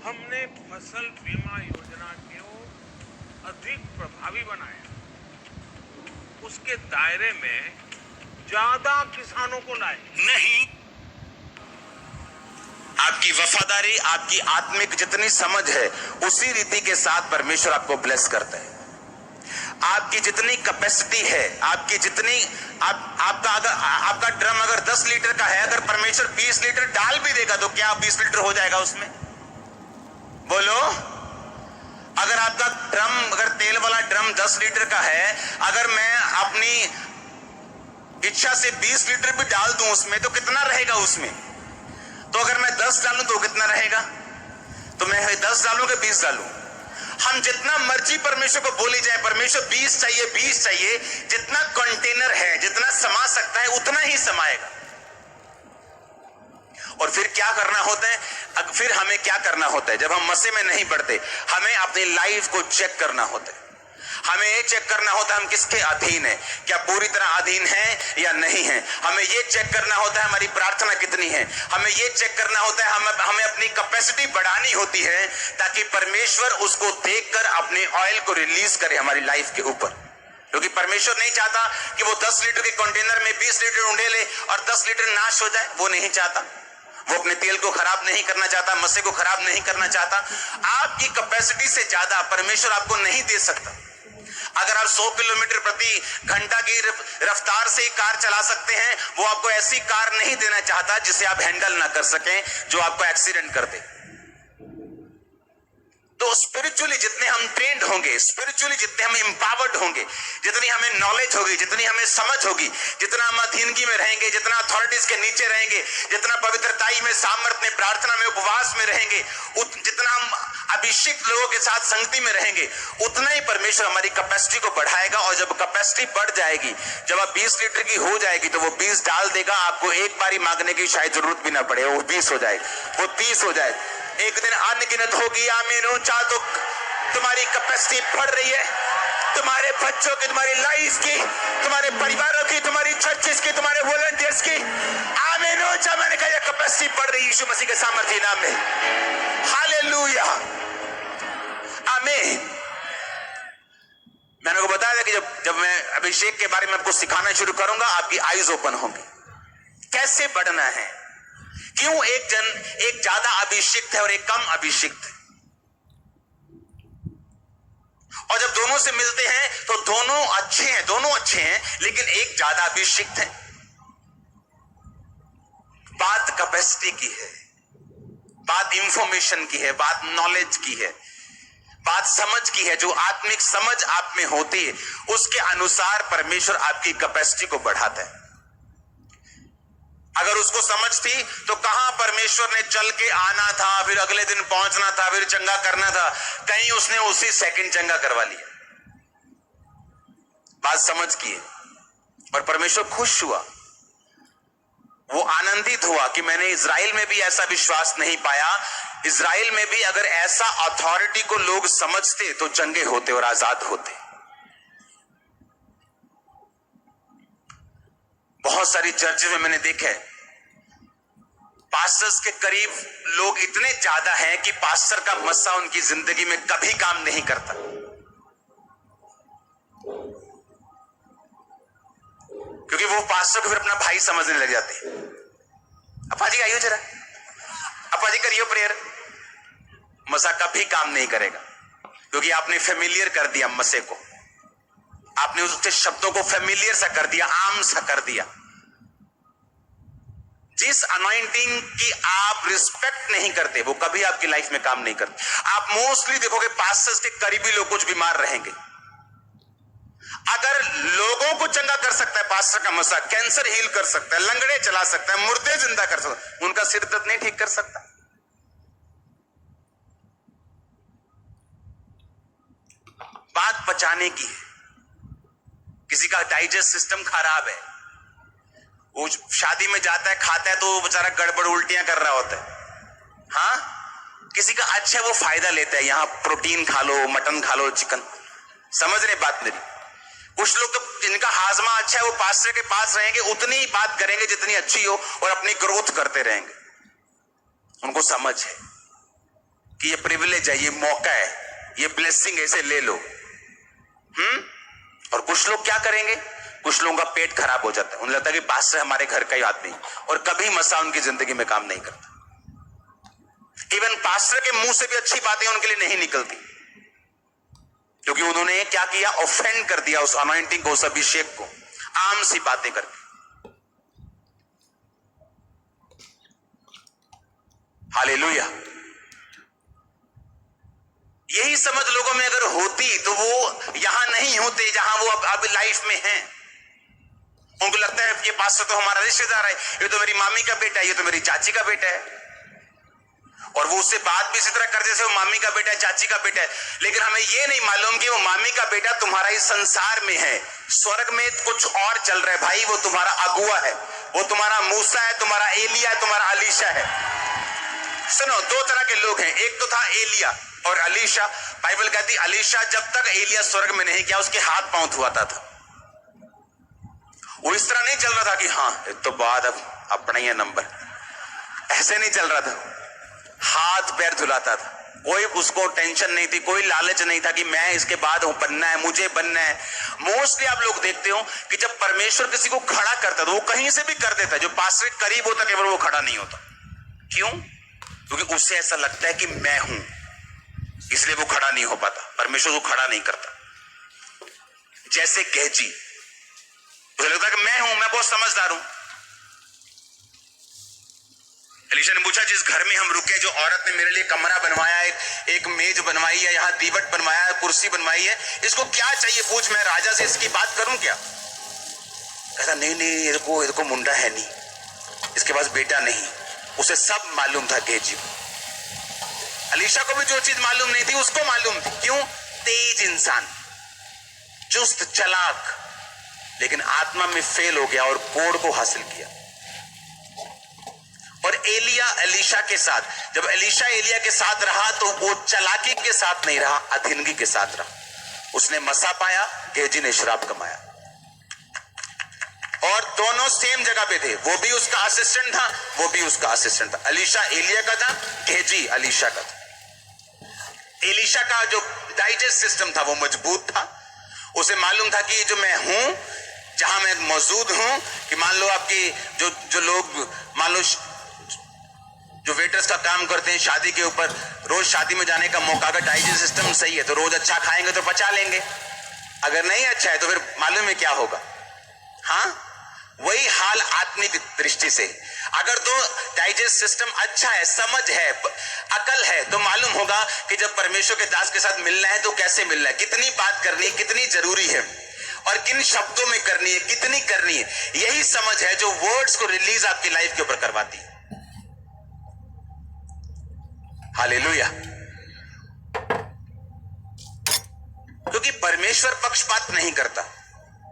हमने फसल बीमा योजना को अधिक प्रभावी बनाया, उसके दायरे में ज्यादा किसानों को लाए। नहीं, आपकी वफादारी, आपकी आत्मिक जितनी समझ है, उसी रीति के साथ परमेश्वर आपको ब्लेस करता है। आपकी जितनी कैपेसिटी है, आपकी जितनी आपका ड्रम अगर 10 लीटर का है, अगर परमेश्वर 20 लीटर डाल भी देगा तो क्या 20 लीटर हो जाएगा उसमें? बोलो। अगर आपका ड्रम, अगर तेल वाला ड्रम 10 लीटर का है, अगर मैं अपनी इच्छा से 20 लीटर भी डाल दूं उसमें, तो कितना रहेगा उसमें? तो अगर मैं 10 डालूं तो कितना रहेगा? तो मैं 10 डालूं कि 20 डालूं? हम जितना मर्जी परमेश्वर को बोली जाए, परमेश्वर 20 चाहिए, 20 चाहिए, जितना कंटेनर है, जितना समा सकता है उतना ही समाएगा। और फिर क्या करना होता है? फिर हमें क्या करना होता है? जब हम मसीह में नहीं बढ़ते, हमें अपनी लाइफ को चेक करना होता है। हमें ये चेक करना होता है हम किसके अधीन है, क्या पूरी तरह अधीन है या नहीं है। हमें ये चेक करना होता है हमारी प्रार्थना कितनी है। हमें ये चेक करना होता है हमें अपनी कैपेसिटी बढ़ानी होती है, ताकि परमेश्वर उसको देखकर अपने ऑयल को रिलीज करे हमारी लाइफ के ऊपर। क्योंकि परमेश्वर नहीं चाहता कि वो 10 लीटर के कंटेनर में 20 लीटर ऊंढे ले और 10 लीटर नाश हो जाए। वो नहीं चाहता। वो अपने तेल को खराब नहीं करना चाहता, मसे को खराब नहीं करना चाहता। आपकी कैपेसिटी से ज्यादा परमेश्वर आपको नहीं दे सकता। अगर आप 100 किलोमीटर प्रति घंटा की रफ्तार से कार चला सकते हैं, वो आपको ऐसी कार नहीं देना चाहता जिसे आप हैंडल ना कर सकें, जो आपको एक्सीडेंट कर दे। तो स्पिरिचुअली जितने हम ट्रेंड होंगे, स्पिरिचुअली जितने हम एम्पावर्ड होंगे, जितनी हमें नॉलेज होगी, जितनी हमें समझ होगी, जितना हम अधीनगी में रहेंगे, जितना अथॉरिटीज के नीचे रहेंगे, जितना पवित्रताई में, सामर्थ में, प्रार्थना में, उपवास में रहेंगे, जितना हम अभिषिक्त लोगों के साथ संगति में रहेंगे, उतना ही परमेश्वर हमारी कैपेसिटी को बढ़ाएगा। और जब कैपेसिटी बढ़ जाएगी, जब आप 20 लीटर की हो जाएगी, तो वो 20 डाल देगा। आपको एक बारी मांगने की शायद जरूरत भी ना पड़े, वो 20 हो जाए, वो 30 हो जाए। एक दिन अनगिनत होगी। आमीन। ऊंचा तो तुम्हारी कैपेसिटी बढ़ रही है, तुम्हारे बच्चों की, तुम्हारी लाइफ की, तुम्हारे परिवारों की, तुम्हारी चर्चेस की, तुम्हारे वॉलंटियर्स की। आमीन। ऊंचा। मैंने कहा कैपेसिटी बढ़ रही है यीशु मसीह के सामर्थ्य नाम में। हालेलुया। आमीन। मैंने को बताया था कि जब मैं अभिषेक के बारे में आपको सिखाना शुरू करूंगा, आपकी आईज ओपन होंगी। कैसे बढ़ना है, क्यों एक ज्यादा अभिषिक्त है और एक कम अभिषिक्त है, और जब दोनों से मिलते हैं तो दोनों अच्छे हैं, लेकिन एक ज्यादा अभिषिक्त है। बात कैपेसिटी की है, बात इंफॉर्मेशन की है, बात नॉलेज की है, बात समझ की है। जो आत्मिक समझ आप में होती है, उसके अनुसार परमेश्वर आपकी कैपेसिटी को बढ़ाता है। अगर उसको समझ थी तो कहां परमेश्वर ने चल के आना था, फिर अगले दिन पहुंचना था, फिर चंगा करना था, कहीं उसने उसी सेकंड चंगा करवा लिया। बात समझ की है। और परमेश्वर खुश हुआ, वो आनंदित हुआ कि मैंने इजराइल में भी ऐसा विश्वास नहीं पाया। इजराइल में भी अगर ऐसा अथॉरिटी को लोग समझते तो चंगे होते और आजाद होते। बहुत सारी चर्चेस में मैंने देखा है, पास्टर्स के करीब लोग इतने ज्यादा हैं कि पास्टर का मस्सा उनकी जिंदगी में कभी काम नहीं करता। क्योंकि वो पास्टर को फिर अपना भाई समझने लग जाते हैं। अपा जी आइयो जरा, अपा जी करियो प्रेयर। मसा कभी काम नहीं करेगा, क्योंकि आपने फेमिलियर कर दिया मसे को, आपने उसके शब्दों को फेमिलियर सा कर दिया, आम सा कर दिया। जिस अनॉइंटिंग की आप रिस्पेक्ट नहीं करते, वो कभी आपकी लाइफ में काम नहीं करते। आप मोस्टली देखोगे पास्टर्स के करीबी लोग कुछ बीमार रहेंगे। अगर लोगों को चंगा कर सकता है पास्टर का मसा, कैंसर हील कर सकता है, लंगड़े चला सकता है, मुर्दे जिंदा कर सकता है, उनका सिर दर्द नहीं ठीक कर सकता। बात पचाने की है। किसी का डाइजेस्ट सिस्टम खराब है, वो शादी में जाता है, खाता है तो वो बेचारा गड़बड़ उल्टियां कर रहा होता है। हाँ, किसी का अच्छा वो फायदा लेता है, यहां प्रोटीन खा लो, मटन खा लो, चिकन। समझ रहे बात मेरी? कुछ लोग तो जिनका हाजमा अच्छा है, वो पास्टर के पास रहेंगे, उतनी ही बात करेंगे जितनी अच्छी हो, और अपनी ग्रोथ करते रहेंगे। उनको समझ है कि ये प्रिविलेज है, ये मौका है, ये ब्लेसिंग है, इसे ले लो। और कुछ लोग क्या करेंगे, कुछ लोगों का पेट खराब हो जाता है, उन्हें लगता है कि पास्टर हमारे घर का ही आदमी, और कभी मसा उनकी जिंदगी में काम नहीं करता। इवन पास्टर के मुंह से भी अच्छी बातें उनके लिए नहीं निकलती, क्योंकि उन्होंने क्या किया, ऑफेंड कर दिया उस अनॉइंटिंग को, उस अभिषेक को, आम सी बातें करके। हालेलुया। यही समझ लोगों में अगर होती तो वो यहां नहीं होते जहां वो अब लाइफ में हैं। उनको लगता है ये पास्टर तो हमारा रिश्तेदार है, ये तो मेरी मामी का बेटा है, ये तो मेरी चाची का बेटा है, और वो उससे बात भी इसी तरह करते जैसे वो मामी का बेटा है, चाची का बेटा है। लेकिन हमें ये नहीं मालूम कि वो मामी का बेटा तुम्हारा इस संसार में है, स्वर्ग में कुछ और चल रहा है भाई। वो तुम्हारा अगुआ है, वो तुम्हारा मूसा है, तुम्हारा एलिया है, तुम्हारा अलीशा है। सुनो, दो तरह के लोग हैं, एक तो था एलिया और अलीशा। बाइबल कहती अलीशा जब तक एलिया स्वर्ग में नहीं गया उसके हाथ पांव धुआता था। वो इस तरह नहीं चल रहा था कि हाँ एक तो बाद अब अपना ही है नंबर, ऐसे नहीं चल रहा था। हाथ पैर धुलाता था, कोई उसको टेंशन नहीं थी, कोई लालच नहीं था कि मैं इसके बाद बनना है, मुझे बनना है। मोस्टली आप लोग देखते हो कि जब परमेश्वर किसी को खड़ा करता तो वो कहीं से भी कर देता है, जो पास के करीब होता केवल वो खड़ा नहीं होता। क्यों? क्योंकि उससे ऐसा लगता है कि मैं हूं, इसलिए वो खड़ा नहीं हो पाता, परमेश्वर को खड़ा नहीं करता। जैसे गेहजी, उसे लगता है कि मैं हूं, मैं बहुत समझदार हूं। एलीशा ने पूछा जिस घर में हम रुके, जो औरत ने मेरे लिए कमरा बनवाया है, एक मेज बनवाई है, यहाँ दीवट बनवाया है, कुर्सी बनवाई है, इसको क्या चाहिए पूछ, मैं राजा से इसकी बात करूं क्या? कहता नहीं नहीं, इसको मुंडा है नहीं, इसके पास बेटा नहीं। उसे सब मालूम था गेहजी को। एलीशा को भी जो चीज मालूम नहीं थी उसको मालूम थी। क्यों? तेज इंसान, चुस्त चालाक, लेकिन आत्मा में फेल हो गया और कोड को हासिल किया। और एलिया एलीशा के साथ, जब एलीशा एलिया के साथ रहा तो वो चालाकी के साथ नहीं रहा, अधीनगी के साथ रहा। उसने मसा पाया, गेहजी ने शराब कमाया, और दोनों सेम जगह पे थे। वो भी उसका असिस्टेंट था, वो भी उसका असिस्टेंट था। एलीशा एलिया का था, गेहजी एलीशा का था। एलीशा का जो डाइजेस्ट सिस्टम था वो मजबूत था। उसे मालूम था कि जो मैं हूं, जहां मैं मौजूद हूं, कि मान लो आपकी जो लोग मान लो जो वेटर्स का काम करते हैं शादी के ऊपर, रोज शादी में जाने का मौका, अगर डाइजेस्ट सिस्टम सही है तो रोज अच्छा खाएंगे तो पचा लेंगे, अगर नहीं अच्छा है तो फिर मालूम है क्या होगा। हाँ, वही हाल आत्मिक दृष्टि से। अगर तो डाइजेस्ट सिस्टम अच्छा है, समझ है, अकल है, तो मालूम होगा कि जब परमेश्वर के दास के साथ मिलना है तो कैसे मिलना है, कितनी बात करनी है, कितनी जरूरी है, और किन शब्दों में करनी है, कितनी करनी है। यही समझ है जो वर्ड्स को रिलीज आपकी लाइफ के ऊपर करवाती है। हालेलुया। क्योंकि परमेश्वर पक्षपात नहीं करता।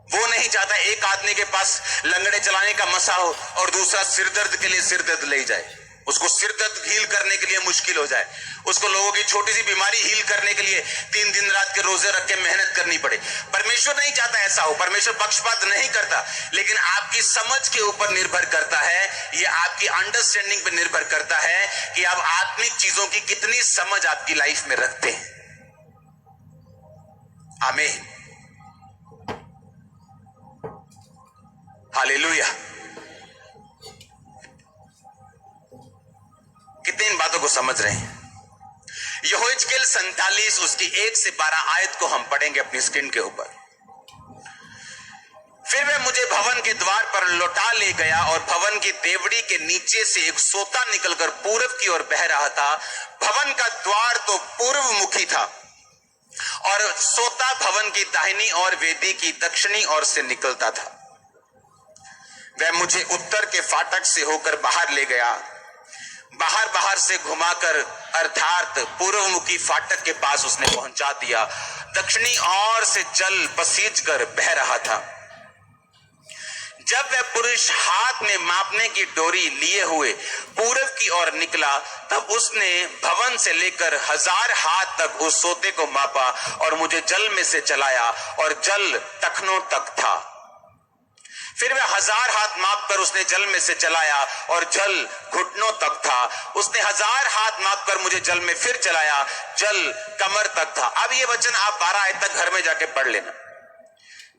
वो नहीं चाहता एक आदमी के पास लंगड़े चलाने का मसा हो और दूसरा सिरदर्द के लिए सिरदर्द ले जाए, उसको सिरदर्द हील करने के लिए मुश्किल हो जाए, उसको लोगों की छोटी सी बीमारी हील करने के लिए 3 दिन रात के रोजे रख के मेहनत करनी पड़े। परमेश्वर नहीं चाहता ऐसा हो। परमेश्वर पक्षपात नहीं करता, लेकिन आपकी समझ के ऊपर निर्भर करता है, ये आपकी अंडरस्टैंडिंग पर निर्भर करता है कि आप आत्मिक चीजों की कितनी समझ आपकी लाइफ में रखते हैं। आमीन, हालेलुया। कितने इन बातों को समझ रहे हैं? यहोशूएल 47 उसकी 1 से 12 आयत को हम पढ़ेंगे अपनी स्क्रीन के ऊपर। फिर वह मुझे भवन के द्वार पर लौटा ले गया, और भवन की देवड़ी के नीचे से एक सोता निकलकर पूरब की ओर बह रहा था। भवन का द्वार तो पूर्व मुखी था, और सोता भवन की दाहिनी और वेदी की दक्षिणी ओर से निकलता था। वह मुझे उत्तर के फाटक से होकर बाहर ले गया, बाहर से घुमाकर अर्थात पूर्वमुखी फाटक के पास उसने पहुंचा दिया। दक्षिणी ओर से जल पसीज कर बह रहा था। जब वह पुरुष हाथ में मापने की डोरी लिए हुए पूरब की ओर निकला, तब उसने भवन से लेकर 1000 हाथ तक उस सोते को मापा और मुझे जल में से चलाया, और जल टखनों तक था। फिर वह 1000 हाथ मापकर उसने जल में से चलाया और जल घुटनों तक था। उसने 1000 हाथ मापकर मुझे जल में फिर चलाया, जल कमर तक था। अब ये वचन आप 12 आयत तक घर में जाके पढ़ लेना।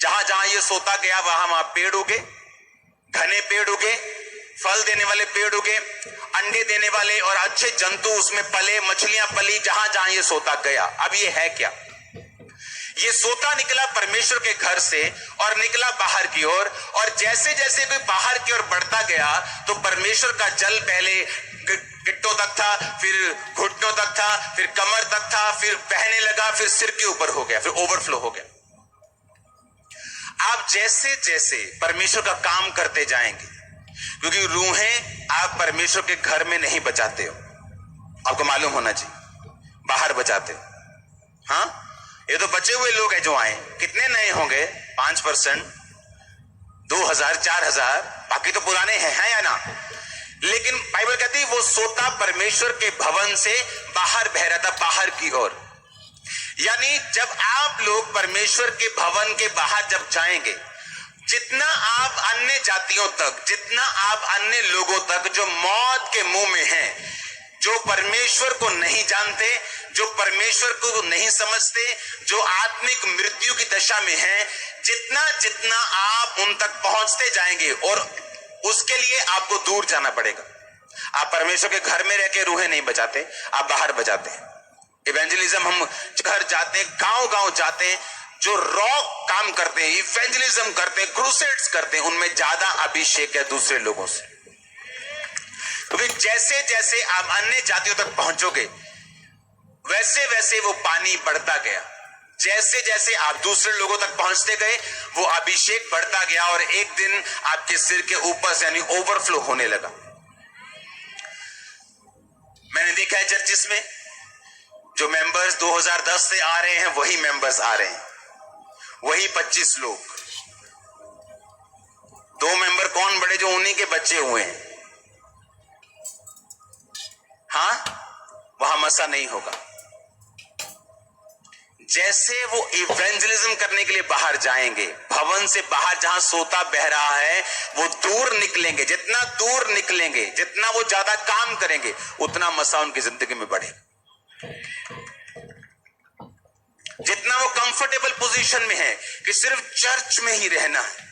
जहां जहां ये सोता गया वहां वहां पेड़ उगे, घने पेड़ उगे, फल देने वाले पेड़ उगे, अंडे देने वाले और अच्छे जंतु उसमें पले, मछलियां पली, जहां जहां ये सोता गया। अब ये है क्या? ये सोता निकला परमेश्वर के घर से और निकला बाहर की ओर, और जैसे जैसे कोई बाहर की ओर बढ़ता गया तो परमेश्वर का जल पहले गिट्टों तक था, फिर घुटनों तक था, फिर कमर तक था, फिर बहने लगा, फिर सिर के ऊपर हो गया, फिर ओवरफ्लो हो गया। आप जैसे जैसे परमेश्वर का काम करते जाएंगे, क्योंकि रूहें आप परमेश्वर के घर में नहीं बचाते हो, आपको मालूम होना चाहिए, बाहर बचाते हो। हाँ, ये तो बचे हुए लोग हैं जो आए, कितने नए होंगे? 5%, 2000, 4000, बाकी तो पुराने हैं या ना? लेकिन बाइबल कहती है वो सोता परमेश्वर के भवन से बाहर बह रहा था, बाहर की ओर। यानी जब आप लोग परमेश्वर के भवन के बाहर जब जाएंगे, जितना आप अन्य जातियों तक, जितना आप अन्य लोगों तक जो मौत के मुंह में हैं, जो परमेश्वर को नहीं जानते, जो परमेश्वर को नहीं समझते, जो आत्मिक मृत्यु की दशा में हैं, जितना जितना आप उन तक पहुंचते जाएंगे, और उसके लिए आपको दूर जाना पड़ेगा। आप परमेश्वर के घर में रह के रूहें नहीं बचाते, आप बाहर बचाते हैं। इवेंजलिज्म, हम घर जाते हैं, गांव गांव जाते हैं, जो रॉ काम करते हैं, इवेंजलिज्म करते हैं, क्रूसेड्स करते हैं, उनमें ज्यादा अभिषेक है दूसरे लोगों से। क्योंकि जैसे जैसे आप अन्य जातियों तक पहुंचोगे वैसे वैसे वो पानी बढ़ता गया, जैसे जैसे आप दूसरे लोगों तक पहुंचते गए वो अभिषेक बढ़ता गया, और एक दिन आपके सिर के ऊपर से यानी ओवरफ्लो होने लगा। मैंने देखा है चर्चिस में जो मेंबर्स 2010 से आ रहे हैं वही मेंबर्स आ रहे हैं, वही 25 लोग। 2 मेंबर कौन बढ़े? जो उन्हीं के बच्चे हुए हैं। हाँ, वहां मसा नहीं होगा। जैसे वो इवेंजलिज्म करने के लिए बाहर जाएंगे, भवन से बाहर जहां सोता बह रहा है, वो दूर निकलेंगे, जितना दूर निकलेंगे, जितना वो ज्यादा काम करेंगे, उतना मसा उनकी जिंदगी में बढ़ेगा। जितना वो कंफर्टेबल पोजीशन में है कि सिर्फ चर्च में ही रहना है,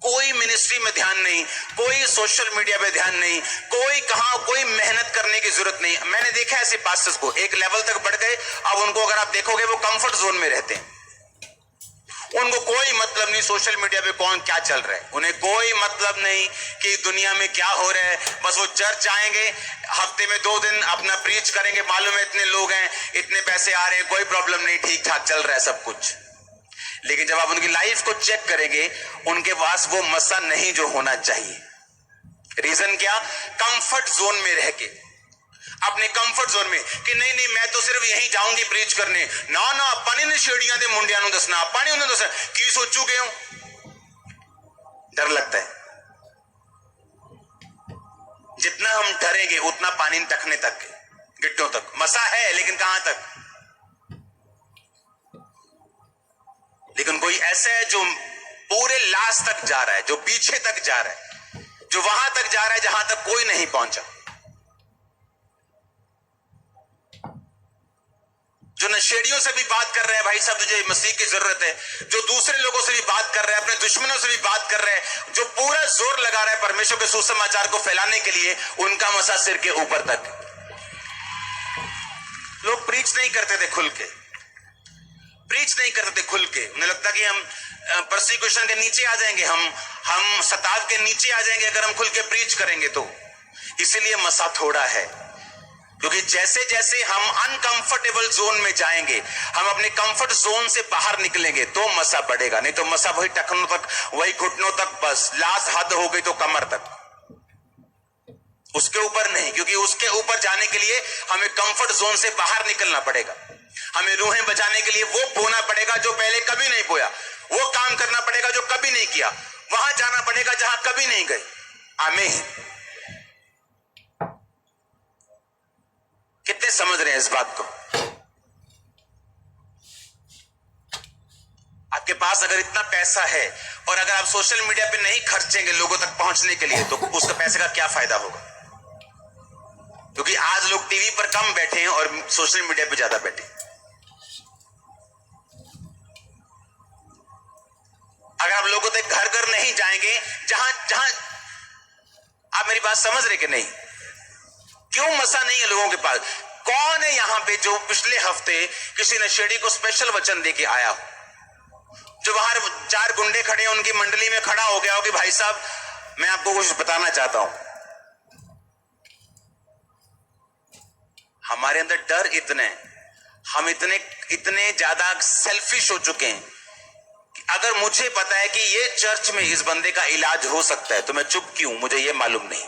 कोई मिनिस्ट्री में ध्यान नहीं, कोई सोशल मीडिया पे ध्यान नहीं, कोई मेहनत करने की जरूरत नहीं। मैंने देखा ऐसे पास्टर्स को एक लेवल तक बढ़ गए, अब उनको अगर आप देखोगे वो कंफर्ट जोन में रहते हैं, उनको कोई मतलब नहीं सोशल मीडिया पे कौन क्या चल रहा है, उन्हें कोई मतलब नहीं कि दुनिया में क्या हो रहा है। बस वो चर्च आएंगे, हफ्ते में 2 दिन अपना प्रीच करेंगे, मालूम है इतने लोग हैं, इतने पैसे आ रहे हैं, कोई प्रॉब्लम नहीं, ठीक ठाक चल रहा है सब कुछ। लेकिन जब आप उनकी लाइफ को चेक करेंगे, उनके पास वो मसा नहीं जो होना चाहिए। रीजन क्या? कंफर्ट जोन में रह के, अपने कंफर्ट जोन में कि नहीं नहीं मैं तो सिर्फ यहीं जाऊंगी प्रीच करने, ना ना पानी ने छेड़ियां दे मुंडियां ਨੂੰ ਦੱਸਣਾ, पानी उन्हें दसना की सोचोगे हो। डर लगता है, जितना हम डरेंगे उतना पानी टखने तक, गिट्टों तक मसा है, लेकिन कहां तक? लेकिन कोई ऐसा है जो पूरे लास्ट तक जा रहा है, जो पीछे तक जा रहा है, जो वहां तक जा रहा है जहां तक कोई नहीं पहुंचा, जो नशेड़ियों से भी बात कर रहे हैं, भाई साहब तुझे मसीह की जरूरत है, जो दूसरे लोगों से भी बात कर रहे हैं, अपने दुश्मनों से भी बात कर रहे हैं, जो पूरा जोर लगा रहा है परमेश्वर के सुसमाचार को फैलाने के लिए, उनका मसा सिर के ऊपर तक। लोग प्रीच नहीं करते थे खुल के, प्रीच नहीं करते थे खुल के, उन्हें लगता कि हम परसिक्यूशन के नीचे आ जाएंगे, हम सताव के नीचे आ जाएंगे अगर हम खुल के प्रीच करेंगे तो। इसीलिए मसा थोड़ा है, क्योंकि जैसे जैसे हम अनकंफर्टेबल जोन में जाएंगे, हम अपने कंफर्ट जोन से बाहर निकलेंगे तो मसा बढ़ेगा, नहीं तो मसा वही टखनों तक, वही घुटनों तक, बस लास्ट हद हो गई तो कमर तक, उसके ऊपर नहीं। क्योंकि उसके ऊपर जाने के लिए हमें कंफर्ट जोन से बाहर निकलना पड़ेगा, हमें रूहें बचाने के लिए वो बोना पड़ेगा जो पहले कभी नहीं बोया, वो काम करना पड़ेगा जो कभी नहीं किया, वहां जाना पड़ेगा जहां कभी नहीं गए। आमीन। कितने समझ रहे हैं इस बात को? आपके पास अगर इतना पैसा है और अगर आप सोशल मीडिया पे नहीं खर्चेंगे लोगों तक पहुंचने के लिए, तो उसका पैसे का क्या फायदा होगा? क्योंकि आज लोग टीवी पर कम बैठे हैं और सोशल मीडिया पे ज्यादा बैठे हैं। अगर आप लोगों तक घर घर नहीं जाएंगे, जहां जहां आप मेरी बात समझ रहे कि नहीं? क्यों मसा नहीं है लोगों के पास? कौन है यहां पे जो पिछले हफ्ते किसी नशेड़ी को स्पेशल वचन देके आया हो, जो बाहर 4 गुंडे खड़े हैं उनकी मंडली में खड़ा हो गया हो कि भाई साहब मैं आपको कुछ बताना चाहता हूं? हमारे अंदर डर इतने, हम इतने ज्यादा सेल्फिश हो चुके हैं कि अगर मुझे पता है कि ये चर्च में इस बंदे का इलाज हो सकता है तो मैं चुप क्यों? मुझे ये मालूम नहीं।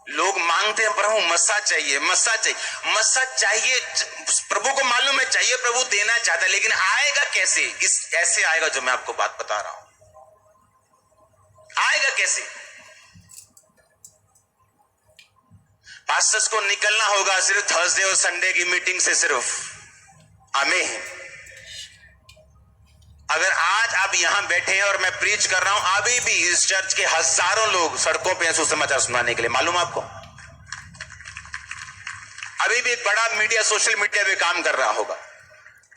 लोग मांगते हैं प्रभु मस्सा चाहिए, मस्सा चाहिए, मस्सा चाहिए। प्रभु को मालूम है चाहिए, प्रभु देना चाहता है, लेकिन आएगा कैसे? ऐसे आएगा जो मैं आपको बात बता रहा हूं। आएगा कैसे? पास्टर्स को निकलना होगा सिर्फ थर्सडे और संडे की मीटिंग से, सिर्फ आमीन। अगर आज आप यहां बैठे हैं और मैं प्रीच कर रहा हूं, अभी भी इस चर्च के हजारों लोग सड़कों पे सुसमाचार सुनाने के लिए, मालूम आपको? अभी भी एक बड़ा मीडिया सोशल मीडिया पे काम कर रहा होगा,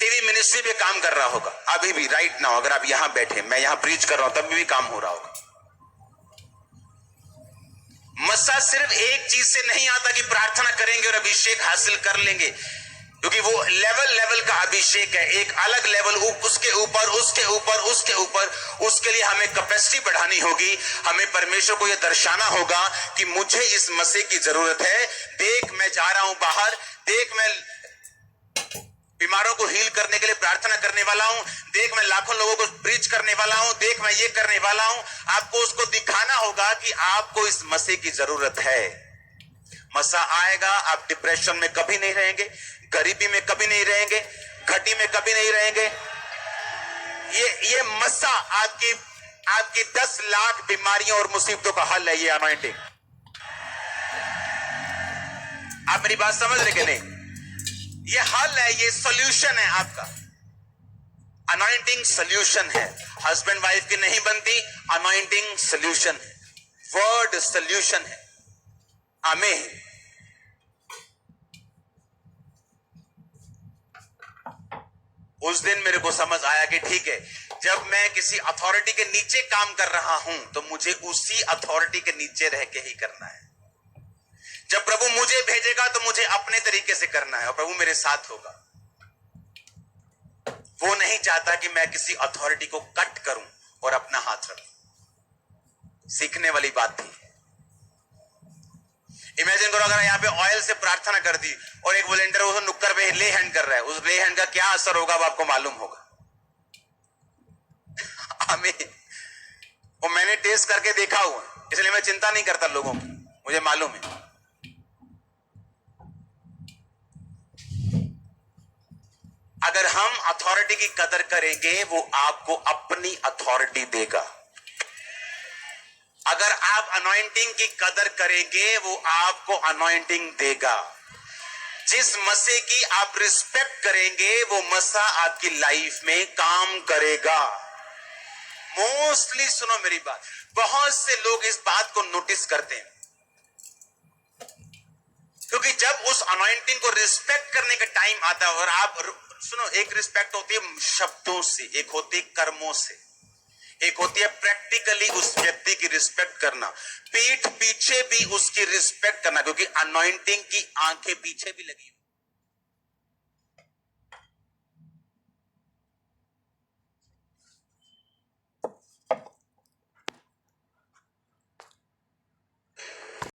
टीवी मिनिस्ट्री पे काम कर रहा होगा। अभी भी राइट नाउ अगर आप यहां बैठे, मैं यहां प्रीच कर रहा हूं, तब भी काम हो रहा होगा। मस्सा सिर्फ एक चीज से नहीं आता कि प्रार्थना करेंगे और अभिषेक हासिल कर लेंगे, क्योंकि वो लेवल का अभिषेक है, एक अलग लेवल, उसके ऊपर उसके ऊपर उसके ऊपर। उसके लिए हमें कैपेसिटी बढ़ानी होगी, हमें परमेश्वर को यह दर्शाना होगा कि मुझे इस मसीह की जरूरत है। देख मैं जा रहा हूं बाहर, देख मैं बीमारों को हील करने के लिए प्रार्थना करने वाला हूं, देख मैं लाखों लोगों को प्रीच करने वाला हूं, देख मैं ये करने वाला हूं। आपको उसको दिखाना होगा कि आपको इस मसीह की जरूरत है। मसा आएगा, आप डिप्रेशन में कभी नहीं रहेंगे, गरीबी में कभी नहीं रहेंगे, घटी में कभी नहीं रहेंगे। ये मसा आपकी 10 लाख बीमारियों और मुसीबतों का हल है, ये अनॉइंटिंग। आप मेरी बात समझ रहे कि नहीं? ये हल है, ये सॉल्यूशन है आपका। अनॉइंटिंग सॉल्यूशन है। हस्बैंड वाइफ की नहीं बनती, अनॉइंटिंग सॉल्यूशन है, वर्ड सॉल्यूशन है। आमीन। उस दिन मेरे को समझ आया कि ठीक है, जब मैं किसी अथॉरिटी के नीचे काम कर रहा हूं तो मुझे उसी अथॉरिटी के नीचे रह के ही करना है। जब प्रभु मुझे भेजेगा तो मुझे अपने तरीके से करना है और प्रभु मेरे साथ होगा। वो नहीं चाहता कि मैं किसी अथॉरिटी को कट करूं और अपना हाथ रखूं। सीखने वाली बात थी। इमेजिन करो अगर यहां पे ऑयल से प्रार्थना कर दी और एक वॉलंटियर उस नुक्कर पे ले हैंड कर रहा है, उस ले हैंड का क्या असर होगा वो आपको मालूम होगा। आमीन। वो मैंने टेस्ट करके देखा हुआ, इसलिए मैं चिंता नहीं करता लोगों की, मुझे मालूम है। अगर हम अथॉरिटी की कदर करेंगे वो आपको अपनी अथॉरिटी देगा। अगर आप अनॉइंटिंग की कदर करेंगे वो आपको अनॉइंटिंग देगा। जिस मसीह की आप रिस्पेक्ट करेंगे वो मसा आपकी लाइफ में काम करेगा। मोस्टली सुनो मेरी बात, बहुत से लोग इस बात को नोटिस करते हैं, क्योंकि जब उस अनॉइंटिंग को रिस्पेक्ट करने का टाइम आता है, और आप सुनो, एक रिस्पेक्ट होती है शब्दों से, एक होती है कर्मों से, एक होती है प्रैक्टिकली उस व्यक्ति की रिस्पेक्ट करना, पीठ पीछे भी उसकी रिस्पेक्ट करना, क्योंकि अनॉइंटिंग की आंखें पीछे भी लगी।